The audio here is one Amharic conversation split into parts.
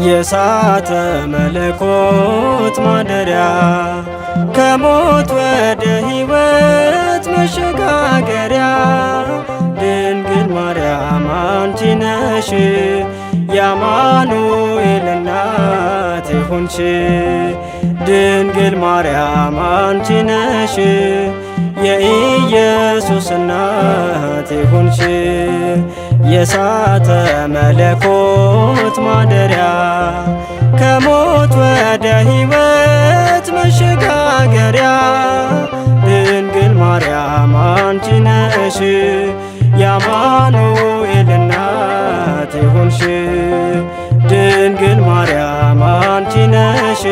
የእሳተ መለኮት ማደሪያ ከሞት ወደ ሕይወት መሸጋገሪያ ድንግል ማርያም አንቺ ነሽ የአማኑኤል እናት የሆንሽ ድንግል ማርያም አንቺ ነሽ የኢየሱስ እናት የሆንሽ የእሳተ መለኮት ማደሪያ ከሞት ወደ ሕይወት መሸጋገሪያ ድንግል ማርያም አንቺ ነሽ የአማኑኤል እናት የሆንሽ ድንግል ማርያም አንቺ ነሽ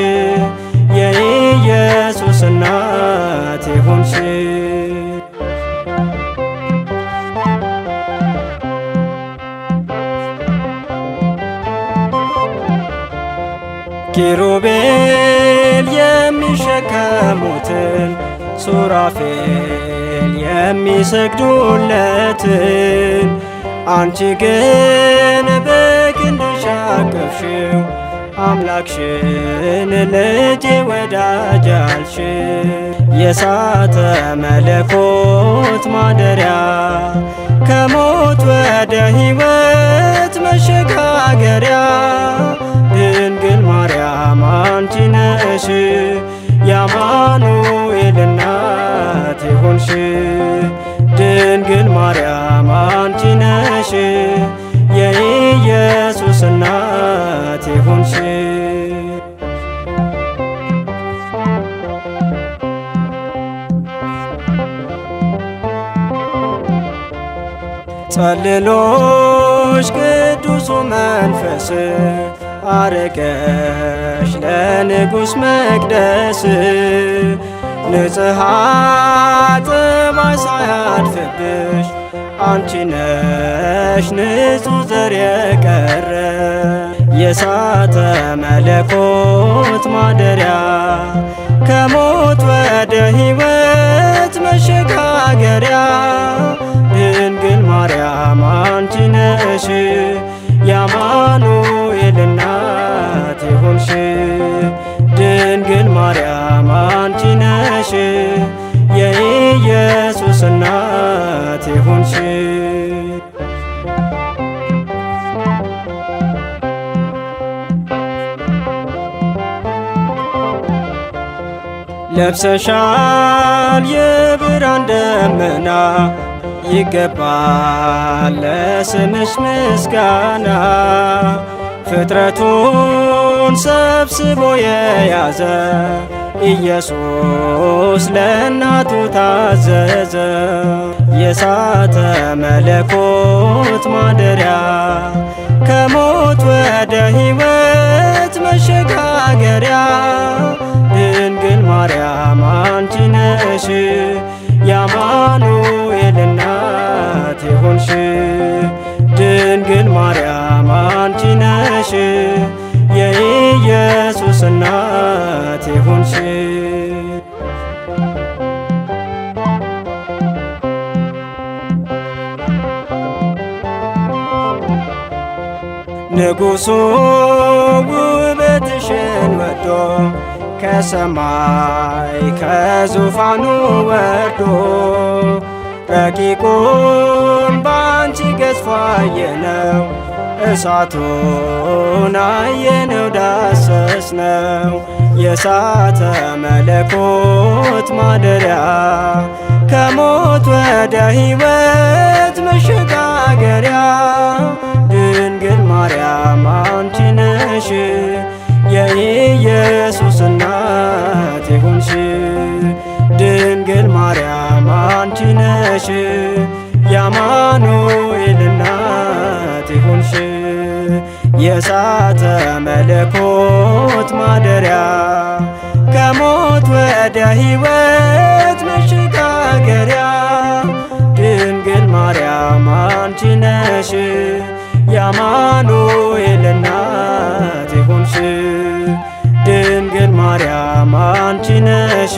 የኢየሱስ እናት የሆንሽ ኪሩቤል የሚሸከሙትን ሱራፌል የሚሰግዱለትን አንቺ ግን በክንድሽ አቀፍሽው አምላክሽን ልጄ ወዳጅ አልሽ የእሳተ መለኮት ማደሪያ ከሞት ወደ ሕይወት መሸጋገሪያ ድንግል ማርያም አንቺ ነሽ የአማኑኤል እናት የሆንሽ ድንግል ማርያም አንቺ ነሽ የኢየሱስ እናት የሆንሽ ጸልሎሽ ቅዱሱ መንፈስ አረገሽ ለንጉሥ መቅደስ ንጽሐ ጥባይ ሳያድፍብሽ አንቺ ነሽ ንጹሕ ዘር የቀረ የእሳተ መለኮት ማደሪያ ከሞት ወደ ሕይወት መሸጋገሪያ ድንግል ማርያም አንቺ ነሽ የአማኑኤል እናት የሆንሽ ድንግል ማርያም አንቺ ነሽ የኢየሱስ እናት የሆንሽ ለብሰሻል የብርሃን ደመና ይገባል ለስምሽ ምስጋና ፍጥረቱን ሰብስቦ የያዘ ኢየሱስ ለእናቱ ታዘዘ የእሳተ መለኮት ማደሪያ ከሞት ወደ ሕይወት መሸጋገሪያ ድንግል ማርያም አንቺ ነሽ የአማኑኤል እናት የሆንሽ ድንግል ማርያም አንቺ ነሽ የኢየሱስ እናት የሆንሽ ንጉሡ ውበትሽን ወዶ ከሰማይ ከዙፋኑ ወርዶ ረቂቁን ባንቺ ገዝፎ አየነው እሳቱን አየነው ዳሰስነው የእሳተ መለኮት ማደሪያ ከሞት ወደ ሕይወት መሸጋገሪያ ድንግል ማርያም አንቺ ነሽ የኢየሱስ እናት የሆንሽ ድንግል ማርያም አንቺ ነሽ የአማኑኤል እናት የሆንሽ የእሳተ መለኮት ማደሪያ ከሞት ወደ ሕይወት መሸጋገሪያ ድንግል ማርያም አንቺ ነሽ የአማኑኤል እናት የሆንሽ ድንግል ማርያም አንቺ ነሽ